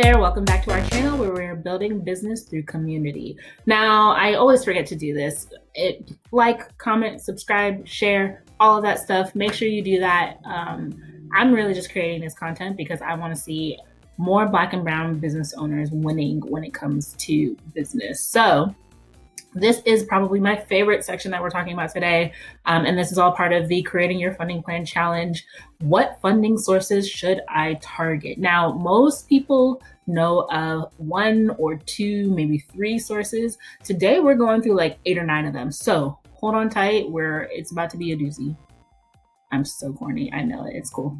Hey there, welcome back to our channel where we're building business through community. Now, I always forget to do this. Like, comment, subscribe, share, all of that stuff. Make sure you do that. I'm really just creating this content because I want to see more Black and brown business owners winning when it comes to business. So this is probably my favorite section that we're talking about today. And this is all part of the Creating Your Funding Plan Challenge. What funding sources should I target? Now, most people know of one or two, maybe three sources. Today, we're going through like 8 or 9 of them. So hold on tight, it's about to be a doozy. I'm so corny. I know it. It's cool.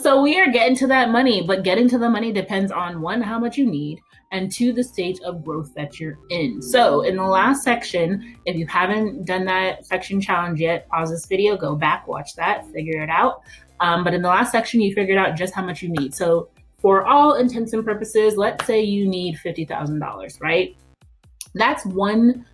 So we are getting to that money, but getting to the money depends on 1, how much you need, and 2, the stage of growth that you're in. So in the last section, if you haven't done that section challenge yet, pause this video, go back, watch that, figure it out. But in the last section, you figured out just how much you need. So for all intents and purposes, let's say you need $50,000, right? That's one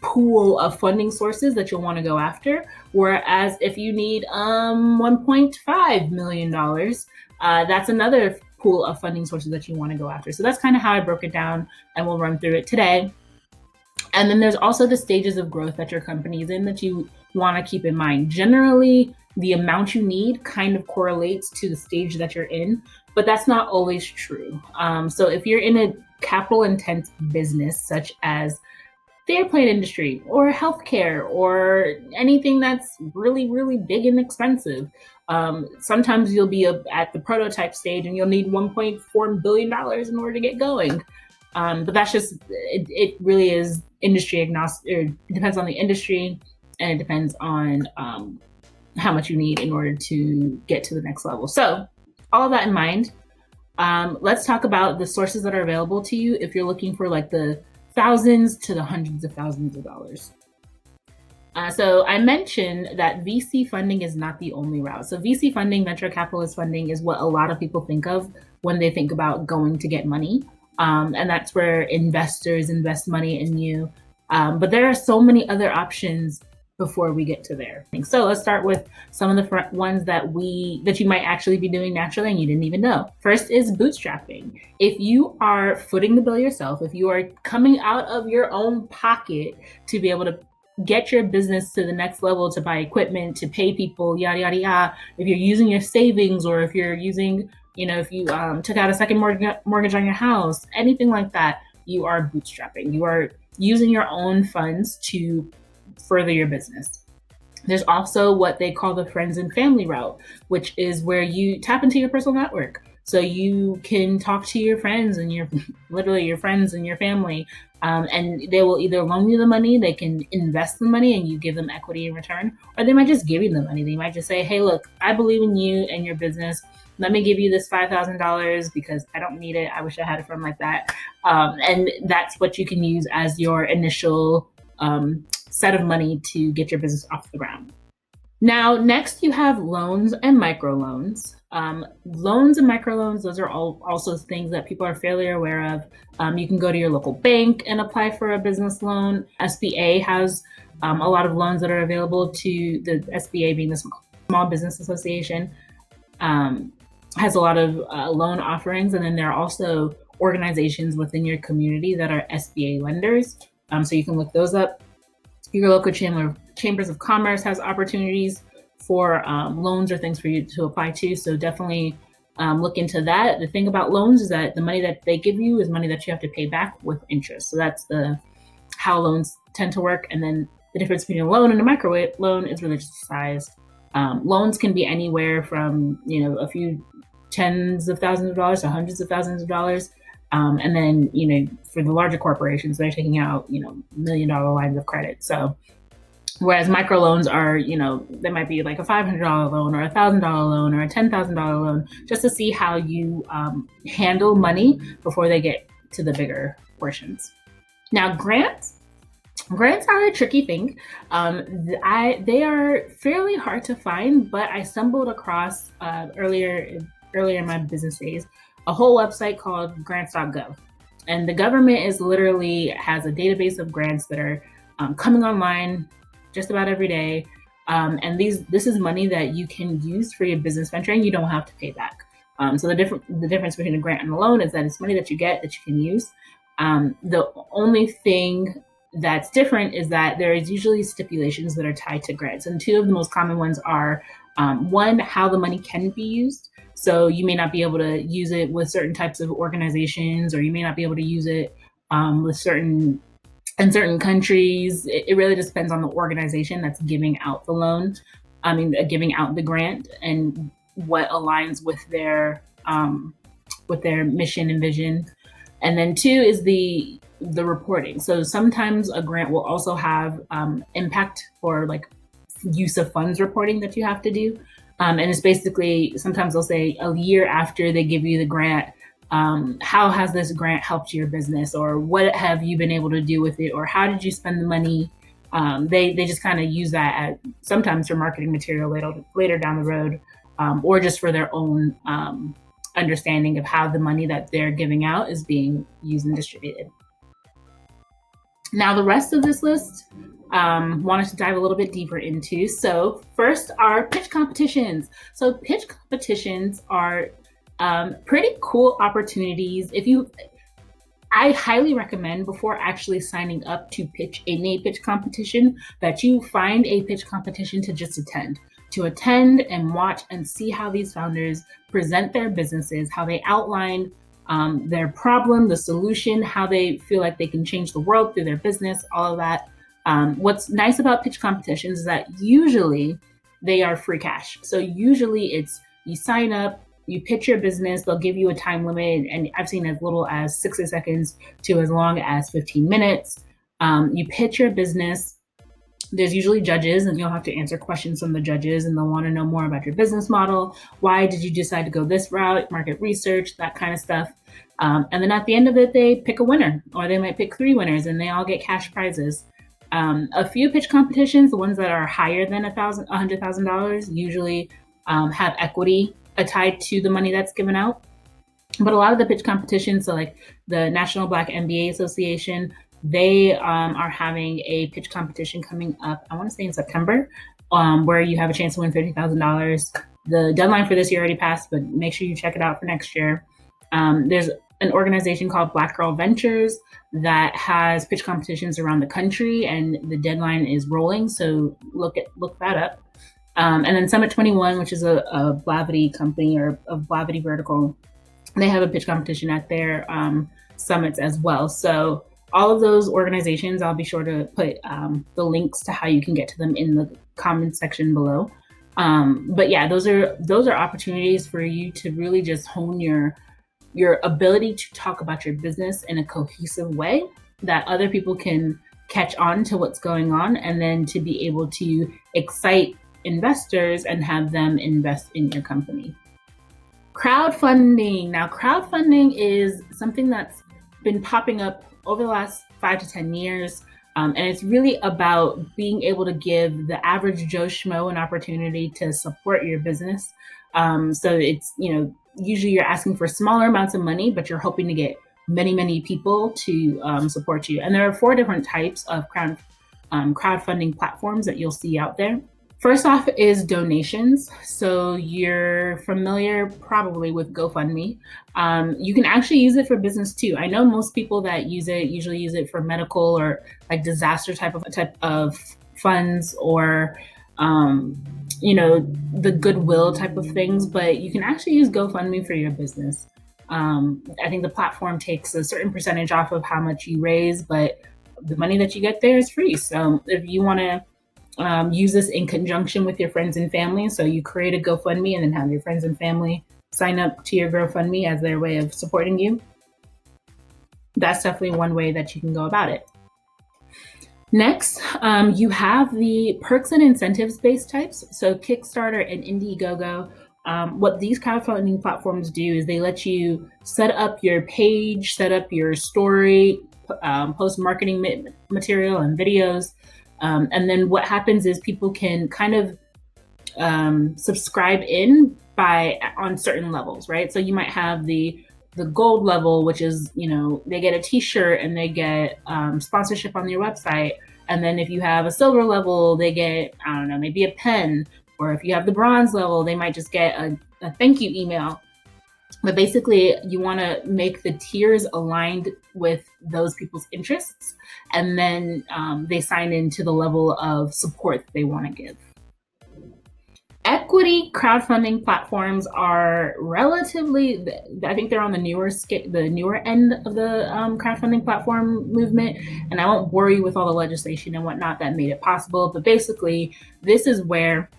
pool of funding sources that you'll want to go after. Whereas if you need $1.5 million, that's another pool of funding sources that you want to go after. So that's kind of how I broke it down, and we'll run through it today. And then there's also the stages of growth that your company is in that you want to keep in mind. Generally, the amount you need kind of correlates to the stage that you're in, but that's not always true. So if you're in a capital intense business such as the airplane industry or healthcare or anything that's really, really big and expensive, sometimes you'll be at the prototype stage and you'll need $1.4 billion in order to get going. But that's just, it really is industry agnostic. It depends on the industry, and it depends on how much you need in order to get to the next level. So all of that in mind, let's talk about the sources that are available to you if you're looking for like the thousands to the hundreds of thousands of dollars. So I mentioned that VC funding is not the only route. So VC funding, venture capitalist funding, is what a lot of people think of when they think about going to get money. And that's where investors invest money in you. But there are so many other options before we get to there. So let's start with some of the ones that you might actually be doing naturally and you didn't even know. First is bootstrapping. If you are footing the bill yourself, if you are coming out of your own pocket to be able to get your business to the next level, to buy equipment, to pay people, yada, yada, yada. If you're using your savings, or if you're using, if you took out a second mortgage on your house, anything like that, you are bootstrapping. You are using your own funds to further your business. There's also what they call the friends and family route, which is where you tap into your personal network. So you can talk to your friends and your friends and your family, and they will either loan you the money, they can invest the money and you give them equity in return, or they might just give you the money. They might just say, hey, look, I believe in you and your business. Let me give you this $5,000 because I don't need it. I wish I had a friend like that. And that's what you can use as your initial set of money to get your business off the ground. Now, next you have loans and microloans. Loans and microloans, those are also things that people are fairly aware of. You can go to your local bank and apply for a business loan. SBA has a lot of loans that are available to the SBA, being the Small Business Association, has a lot of loan offerings. And then there are also organizations within your community that are SBA lenders. So you can look those up. Your local chambers of commerce has opportunities for loans or things for you to apply to. So definitely look into that. The thing about loans is that the money that they give you is money that you have to pay back with interest. So that's how loans tend to work. And then the difference between a loan and a micro loan is really just the size. Loans can be anywhere from a few tens of thousands of dollars to hundreds of thousands of dollars. And then, for the larger corporations, they're taking out, $1 million lines of credit. So whereas microloans are, they might be like a $500 loan or a $1,000 loan or a $10,000 loan, just to see how you handle money before they get to the bigger portions. Now, grants are a tricky thing. They are fairly hard to find, but I stumbled across earlier in my business days a whole website called grants.gov. And the government has a database of grants that are coming online just about every day. And this is money that you can use for your business venture and you don't have to pay back. So the difference between a grant and a loan is that it's money that you get that you can use. The only thing that's different is that there is usually stipulations that are tied to grants. And two of the most common ones are one, how the money can be used. So you may not be able to use it with certain types of organizations, or you may not be able to use it with certain in certain countries. It really just depends on the organization that's giving out the loan. Giving out the grant and what aligns with their mission and vision. And then two is the reporting. So sometimes a grant will also have impact or like use of funds reporting that you have to do. And it's basically, sometimes they'll say a year after they give you the grant, how has this grant helped your business, or what have you been able to do with it, or how did you spend the money? They just kind of use that sometimes for marketing material later down the road, or just for their own understanding of how the money that they're giving out is being used and distributed. Now, the rest of this list, wanted to dive a little bit deeper into. So first are pitch competitions. So pitch competitions are pretty cool opportunities. I highly recommend, before actually signing up to pitch in a pitch competition, that you find a pitch competition to just attend and watch and see how these founders present their businesses, how they outline their problem, the solution, how they feel like they can change the world through their business, all of that. What's nice about pitch competitions is that usually they are free cash. So usually it's, you sign up, you pitch your business, they'll give you a time limit, and I've seen as little as 60 seconds to as long as 15 minutes. You pitch your business. There's usually judges, and you'll have to answer questions from the judges, and they'll want to know more about your business model. Why did you decide to go this route? Market research, that kind of stuff. And then at the end of it, they pick a winner, or they might pick 3 winners, and they all get cash prizes. A few pitch competitions, the ones that are higher than $100,000, usually have equity tied to the money that's given out. But a lot of the pitch competitions, so like the National Black MBA Association, they are having a pitch competition coming up, I want to say in September, where you have a chance to win $50,000. The deadline for this year already passed, but make sure you check it out for next year. There's an organization called Black Girl Ventures that has pitch competitions around the country, and the deadline is rolling, so look that up. And then Summit 21, which is a Blavity company, or a Blavity vertical, they have a pitch competition at their summits as well. So all of those organizations, I'll be sure to put the links to how you can get to them in the comment section below. But yeah, those are opportunities for you to really just hone your ability to talk about your business in a cohesive way that other people can catch on to what's going on, and then to be able to excite investors and have them invest in your company. Crowdfunding. Now, crowdfunding is something that's been popping up over the last 5 to 10 years. And it's really about being able to give the average Joe Schmo an opportunity to support your business. So it's, usually you're asking for smaller amounts of money, but you're hoping to get many, many people to support you. And there are 4 different types of crowdfunding platforms that you'll see out there. First off is donations. So you're familiar probably with GoFundMe. You can actually use it for business too. I know most people that use it usually use it for medical or like disaster type of funds, or the goodwill type of things, but you can actually use GoFundMe for your business. I think the platform takes a certain percentage off of how much you raise, but the money that you get there is free. So if you want to use this in conjunction with your friends and family, so you create a GoFundMe and then have your friends and family sign up to your GoFundMe as their way of supporting you, that's definitely one way that you can go about it. Next, you have the perks and incentives based types. So Kickstarter and Indiegogo. What these crowdfunding platforms do is they let you set up your page, set up your story, post marketing material and videos. And then what happens is people can kind of subscribe in on certain levels, right? So you might have the gold level, which is, they get a t-shirt and they get sponsorship on your website. And then if you have a silver level, they get, I don't know, maybe a pen. Or if you have the bronze level, they might just get a thank you email. But basically, you want to make the tiers aligned with those people's interests, and then they sign into the level of support they want to give. Equity crowdfunding platforms are relatively, I think they're on the newer end of the crowdfunding platform movement. And I won't bore you with all the legislation and whatnot that made it possible. But basically, this is where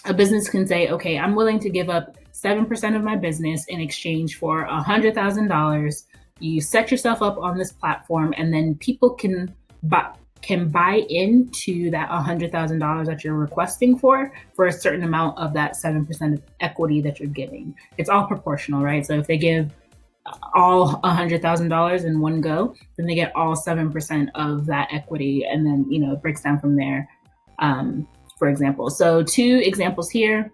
a business can say, okay, I'm willing to give up 7% of my business in exchange for $100,000. You set yourself up on this platform, and then people can buy into that $100,000 that you're requesting for a certain amount of that 7% of equity that you're giving. It's all proportional, right? So if they give all $100,000 in one go, then they get all 7% of that equity, and then it breaks down from there. For example, so 2 examples here.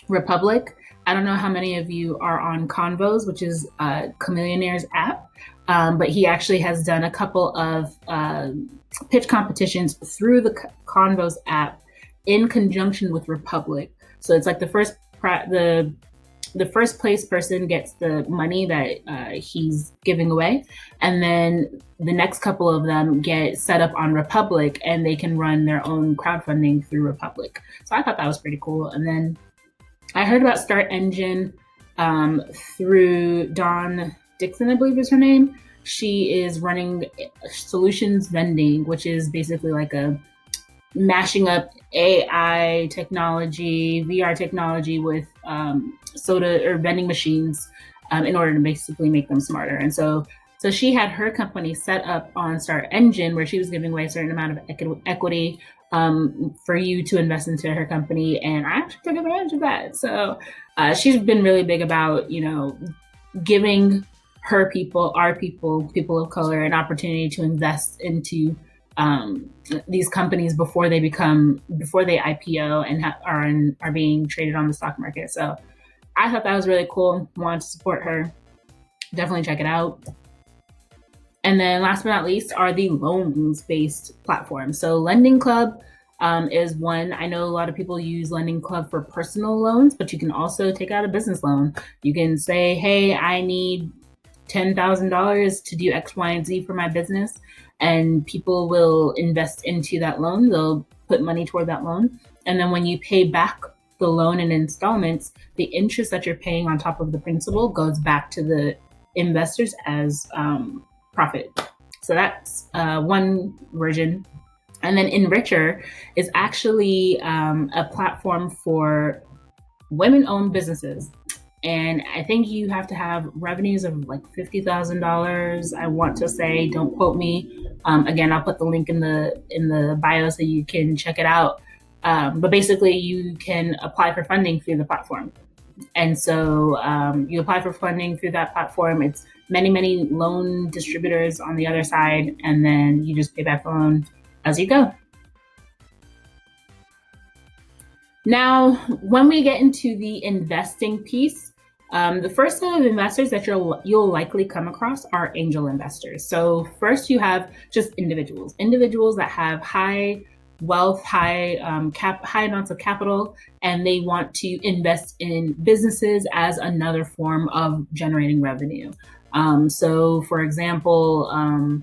Republic. I don't know how many of you are on Convos, which is Chameleonaire's app, but he actually has done a couple of pitch competitions through the Convos app in conjunction with Republic. So it's like the first place person gets the money that he's giving away, and then the next couple of them get set up on Republic, and they can run their own crowdfunding through Republic. So I thought that was pretty cool. And then I heard about Start Engine through Dawn Dixon, I believe is her name. She is running solutions vending, which is basically like a mashing up AI technology, VR technology with soda or vending machines in order to basically make them smarter. And so she had her company set up on Start Engine, where she was giving away a certain amount of equity for you to invest into her company. And I actually took advantage of that. So she's been really big about, giving her people, our people of color, an opportunity to invest into these companies before they IPO and are being traded on the stock market. So I thought that was really cool. Wanted to support her. Definitely check it out. And then last but not least are the loans-based platforms. So Lending Club is one. I know a lot of people use Lending Club for personal loans, but you can also take out a business loan. You can say, hey, I need $10,000 to do X, Y, and Z for my business. And people will invest into that loan. They'll put money toward that loan. And then when you pay back the loan in installments, the interest that you're paying on top of the principal goes back to the investors as profit. So that's one version. And then Enricher is actually a platform for women-owned businesses. And I think you have to have revenues of like $50,000. I want to say, don't quote me. Again, I'll put the link in the bio so you can check it out. But basically, you can apply for funding through the platform. And so you apply for funding through that platform. It's many loan distributors on the other side, and then you just pay back the loan as you go. Now, when we get into the investing piece, the first set of investors that you'll likely come across are angel investors. So first you have just individuals that have high wealth, high amounts of capital, and they want to invest in businesses as another form of generating revenue. So for example,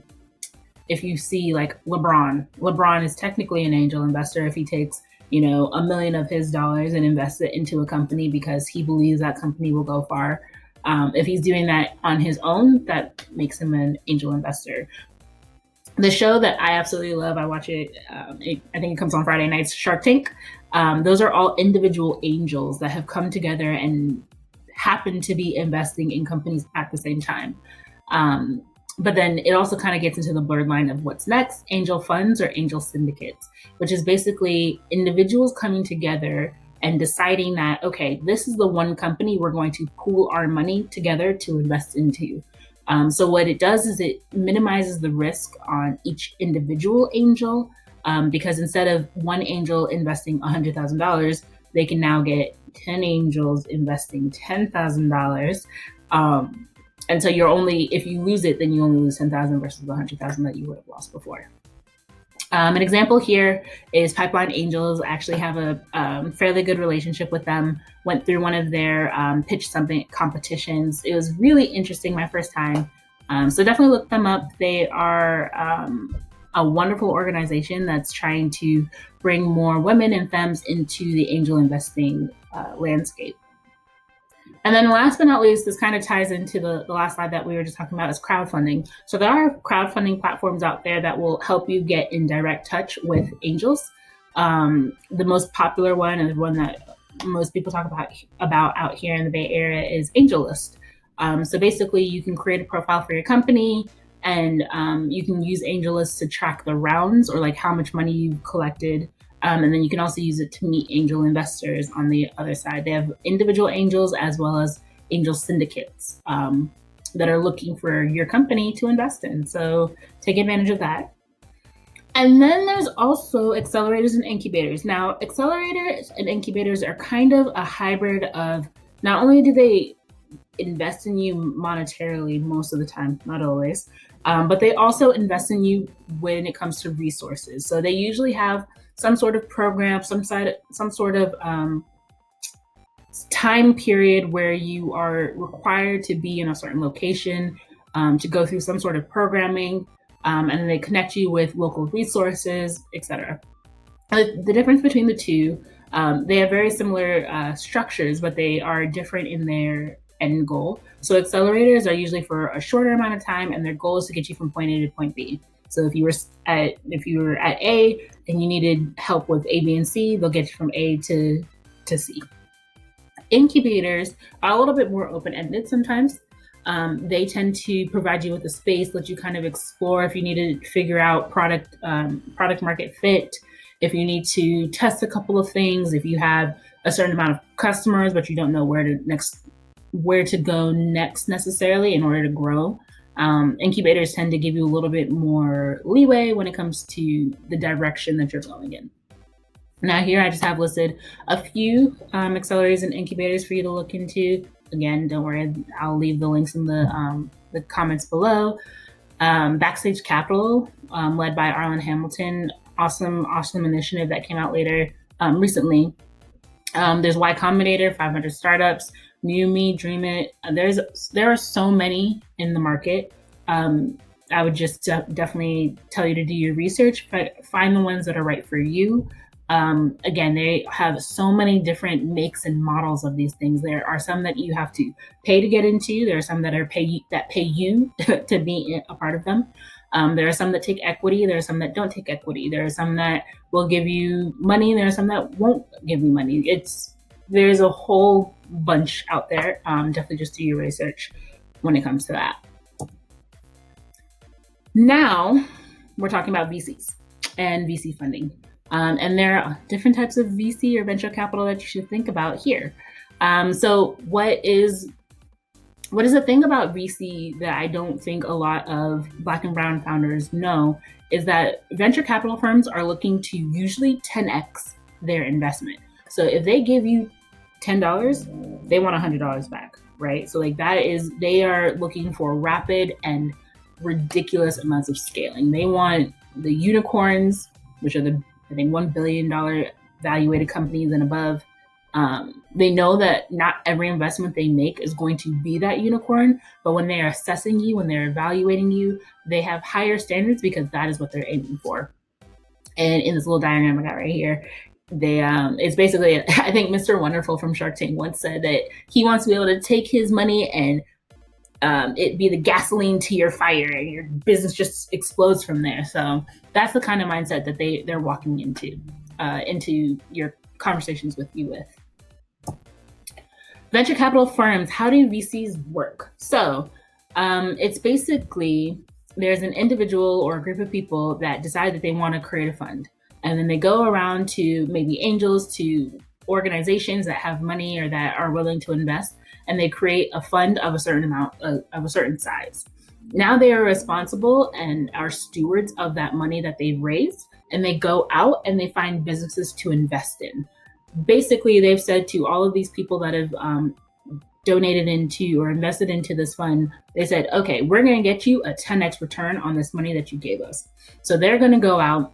if you see like LeBron is technically an angel investor if he takes $1 million of his dollars and invest it into a company because he believes that company will go far. If he's doing that on his own, that makes him an angel investor. The show that I absolutely love, I watch it, I think it comes on Friday nights, Shark Tank. Those are all individual angels that have come together and happen to be investing in companies at the same time. But then it also kind of gets into the blurred line of what's next, angel funds or angel syndicates, which is basically individuals coming together and deciding that, okay, this is the one company we're going to pool our money together to invest into. So what it does is it minimizes the risk on each individual angel, because instead of one angel investing $100,000, they can now get 10 angels investing $10,000. And so if you lose it, then you only lose 10,000 versus the 100,000 that you would have lost before. An example here is Pipeline Angels. I actually have a fairly good relationship with them. Went through one of their pitch something competitions. It was really interesting my first time. So definitely look them up. They are a wonderful organization that's trying to bring more women and femmes into the angel investing landscape. And then last but not least, this kind of ties into the last slide that we were just talking about, is crowdfunding. So there are crowdfunding platforms out there that will help you get in direct touch with angels. The most popular one, and the one that most people talk about out here in the Bay Area, is AngelList. So basically, you can create a profile for your company, and you can use AngelList to track the rounds, or like how much money you've collected. And then you can also use it to meet angel investors on the other side. They have individual angels as well as angel syndicates that are looking for your company to invest in. So take advantage of that. And then there's also accelerators and incubators. Now, accelerators and incubators are kind of a hybrid of, not only do they invest in you monetarily most of the time, not always, but they also invest in you when it comes to resources. So they usually have some sort of program, some sort of time period where you are required to be in a certain location to go through some sort of programming, and then they connect you with local resources, etc. The difference between the two, they have very similar structures, but they are different in their end goal. So accelerators are usually for a shorter amount of time, and their goal is to get you from point A to point B. So if you were at A and you needed help with A, B, and C, they'll get you from A to C. Incubators are a little bit more open-ended sometimes. They tend to provide you with a space, let you kind of explore if you need to figure out product market fit, if you need to test a couple of things, if you have a certain amount of customers but you don't know where to go next necessarily in order to grow. Incubators tend to give you a little bit more leeway when it comes to the direction that you're going in. Now here I just have listed a few accelerators and incubators for you to look into. Again, don't worry, I'll leave the links in the comments below. Backstage Capital, led by Arlen Hamilton, awesome initiative that came out recently. There's Y Combinator, 500 Startups, New Me, Dream It. There are so many in the market. I would just definitely tell you to do your research, but find the ones that are right for you. Again, they have so many different makes and models of these things. There are some that you have to pay to get into. There are some that pay you to be a part of them. There are some that take equity. There are some that don't take equity. There are some that will give you money. There are some that won't give you money. There's a whole bunch out there. Definitely just do your research when it comes to that. Now we're talking about VCs and VC funding. And there are different types of VC or venture capital that you should think about here. So what is the thing about VC that I don't think a lot of Black and brown founders know is that venture capital firms are looking to usually 10x their investment. So if they give you $10, they want $100 back, right? So they are looking for rapid and ridiculous amounts of scaling. They want the unicorns, which are I think $1 billion valuated companies and above. They know that not every investment they make is going to be that unicorn, but when they are assessing you, when they're evaluating you, they have higher standards because that is what they're aiming for. And in this little diagram I got right here, it's basically, I think Mr. Wonderful from Shark Tank once said that he wants to be able to take his money and it be the gasoline to your fire, and your business just explodes from there. So that's the kind of mindset that they're walking into your conversations with you with. Venture capital firms, how do VCs work? So it's basically, there's an individual or a group of people that decide that they want to create a fund. And then they go around to maybe angels, to organizations that have money or that are willing to invest, and they create a fund of a certain amount, of a certain size. Now they are responsible and are stewards of that money that they've raised, and they go out and they find businesses to invest in. Basically, they've said to all of these people that have donated into or invested into this fund, they said, okay, we're going to get you a 10x return on this money that you gave us. So they're going to go out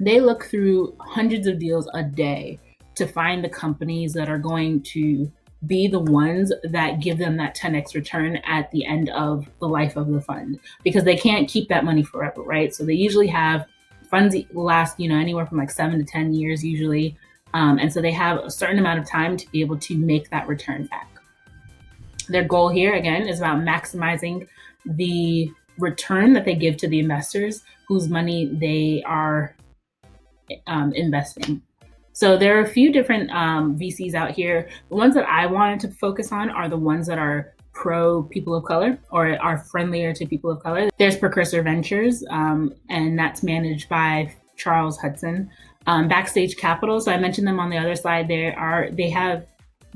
They look through hundreds of deals a day to find the companies that are going to be the ones that give them that 10x return at the end of the life of the fund, because they can't keep that money forever, right? So they usually have funds last, anywhere from like 7 to 10 years usually. And so they have a certain amount of time to be able to make that return back. Their goal here, again, is about maximizing the return that they give to the investors whose money they are investing. So there are a few different VCs out here. The ones that I wanted to focus on are the ones that are pro people of color or are friendlier to people of color. There's Precursor Ventures, and that's managed by Charles Hudson. Backstage Capital, so I mentioned them on the other slide. They have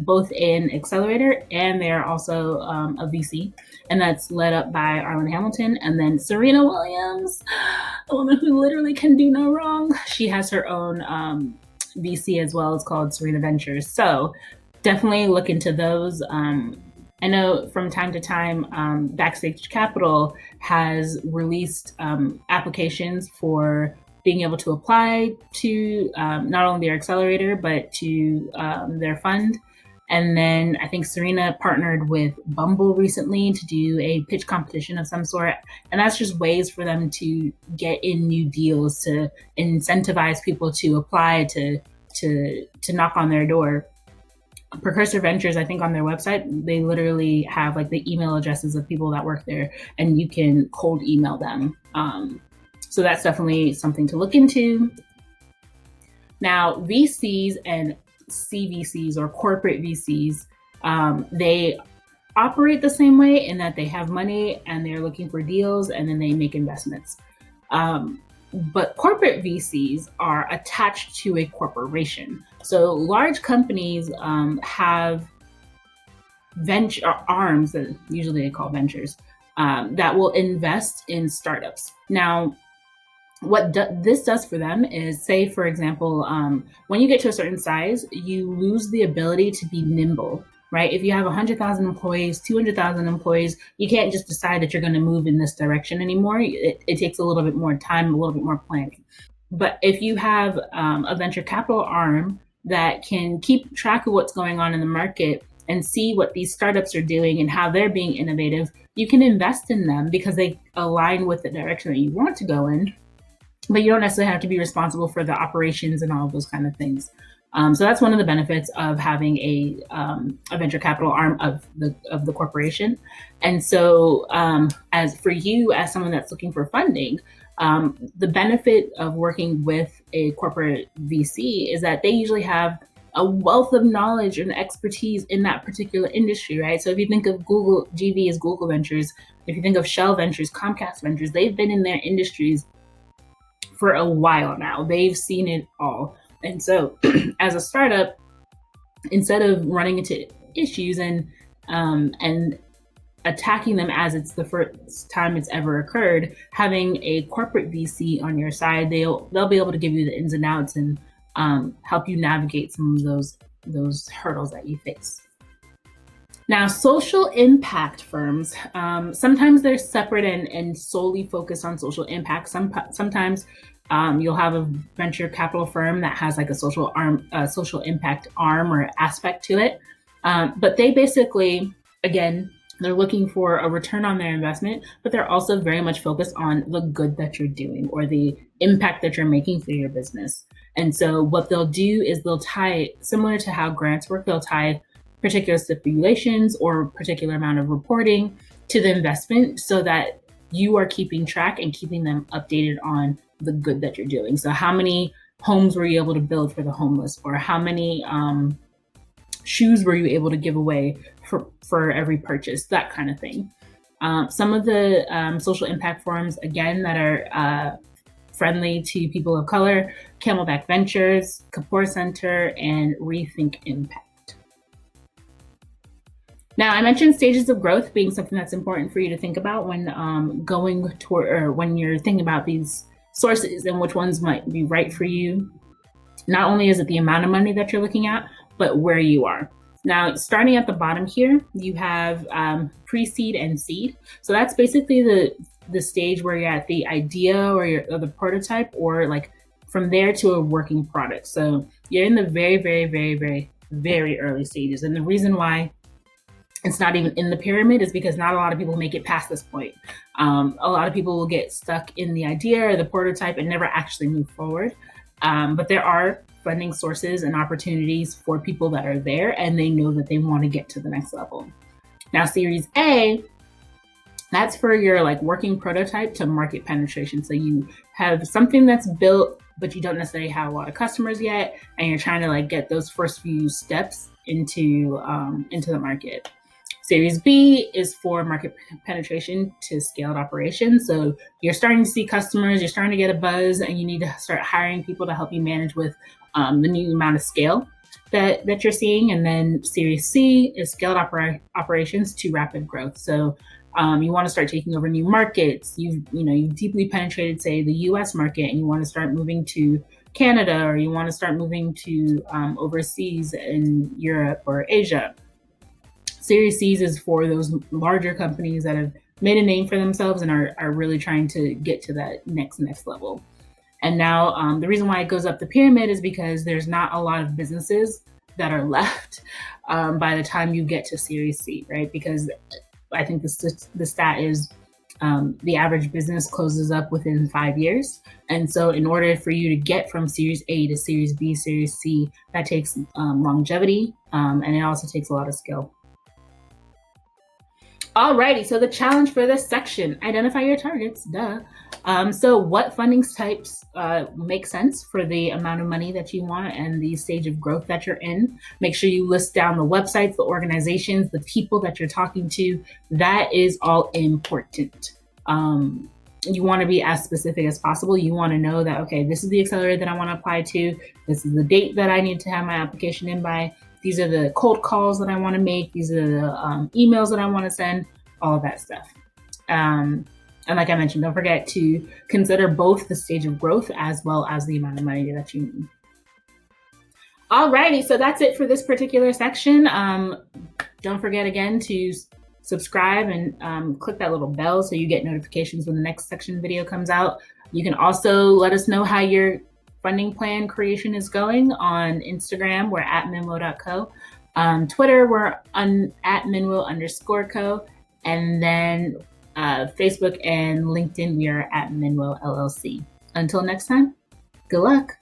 both an accelerator and they're also a VC, and that's led up by Arlen Hamilton. And then Serena Williams, the woman who literally can do no wrong, she has her own VC as well. It's called Serena Ventures. So definitely look into those. I know from time to time, Backstage Capital has released applications for being able to apply to not only their accelerator, but to their fund. And then I think Serena partnered with Bumble recently to do a pitch competition of some sort. And that's just ways for them to get in new deals, to incentivize people to apply, to knock on their door. Precursor Ventures, I think on their website, they literally have like the email addresses of people that work there, and you can cold email them. So that's definitely something to look into. Now, VCs and CVCs or corporate VCs, they operate the same way in that they have money and they're looking for deals and then they make investments. But corporate VCs are attached to a corporation. So large companies have venture arms, that usually they call ventures, that will invest in startups. Now, what this does for them is, say, for example, when you get to a certain size, you lose the ability to be nimble, right? If you have 100,000 employees, 200,000 employees, you can't just decide that you're going to move in this direction anymore. It takes a little bit more time, a little bit more planning. But if you have a venture capital arm that can keep track of what's going on in the market and see what these startups are doing and how they're being innovative, you can invest in them because they align with the direction that you want to go in. But you don't necessarily have to be responsible for the operations and all of those kind of things. So that's one of the benefits of having a venture capital arm of the corporation. And so, as for you, as someone that's looking for funding, the benefit of working with a corporate VC is that they usually have a wealth of knowledge and expertise in that particular industry, right? So if you think of Google, GV is Google Ventures. If you think of Shell Ventures, Comcast Ventures, they've been in their industries for a while now. They've seen it all. And so as a startup, instead of running into issues and attacking them as it's the first time it's ever occurred, having a corporate VC on your side, they'll be able to give you the ins and outs and help you navigate some of those hurdles that you face. Now, social impact firms, sometimes they're separate and solely focused on social impact. Sometimes you'll have a venture capital firm that has like a social impact arm or aspect to it. But they basically, again, they're looking for a return on their investment, but they're also very much focused on the good that you're doing or the impact that you're making through your business. And so what they'll do is they'll tie, similar to how grants work, they'll tie particular stipulations or particular amount of reporting to the investment so that you are keeping track and keeping them updated on the good that you're doing. So how many homes were you able to build for the homeless, or how many shoes were you able to give away for every purchase, that kind of thing. Some of the social impact firms, again, that are friendly to people of color, Camelback Ventures, Kapoor Center, and Rethink Impact. Now, I mentioned stages of growth being something that's important for you to think about when going toward, or when you're thinking about these sources and which ones might be right for you. Not only is it the amount of money that you're looking at, but where you are. Now, starting at the bottom here, you have pre-seed and seed. So that's basically the stage where you're at the idea or the prototype, or like from there to a working product. So you're in the very, very, very, very, very early stages. And the reason why it's not even in the pyramid is because not a lot of people make it past this point. A lot of people will get stuck in the idea or the prototype and never actually move forward. But there are funding sources and opportunities for people that are there and they know that they want to get to the next level. Now, Series A, that's for your like working prototype to market penetration. So you have something that's built, but you don't necessarily have a lot of customers yet, and you're trying to like get those first few steps into the market. Series B is for market penetration to scaled operations. So you're starting to see customers, you're starting to get a buzz, and you need to start hiring people to help you manage with the new amount of scale that you're seeing. And then Series C is scaled operations to rapid growth. So you want to start taking over new markets. You've deeply penetrated, say, the U.S. market, and you want to start moving to Canada, or you want to start moving to overseas in Europe or Asia. Series C's is for those larger companies that have made a name for themselves and are really trying to get to that next level. And now the reason why it goes up the pyramid is because there's not a lot of businesses that are left by the time you get to Series C, right? Because I think the stat is the average business closes up within 5 years. And so in order for you to get from Series A to Series B, Series C, that takes longevity, and it also takes a lot of skill. Alrighty, so the challenge for this section, identify your targets, duh. So what funding types make sense for the amount of money that you want and the stage of growth that you're in? Make sure you list down the websites, the organizations, the people that you're talking to. That is all important. You want to be as specific as possible. You want to know that, okay, this is the accelerator that I want to apply to. This is the date that I need to have my application in by. These are the cold calls that I want to make. These are the emails that I want to send, all of that stuff. And like I mentioned, don't forget to consider both the stage of growth as well as the amount of money that you need. Alrighty, so that's it for this particular section. Don't forget again to subscribe and click that little bell so you get notifications when the next section video comes out. You can also let us know how your funding plan creation is going on Instagram. We're at MINWO.co. Twitter, we're at MINWO_co. And then Facebook and LinkedIn, we are at MINWO LLC. Until next time, good luck.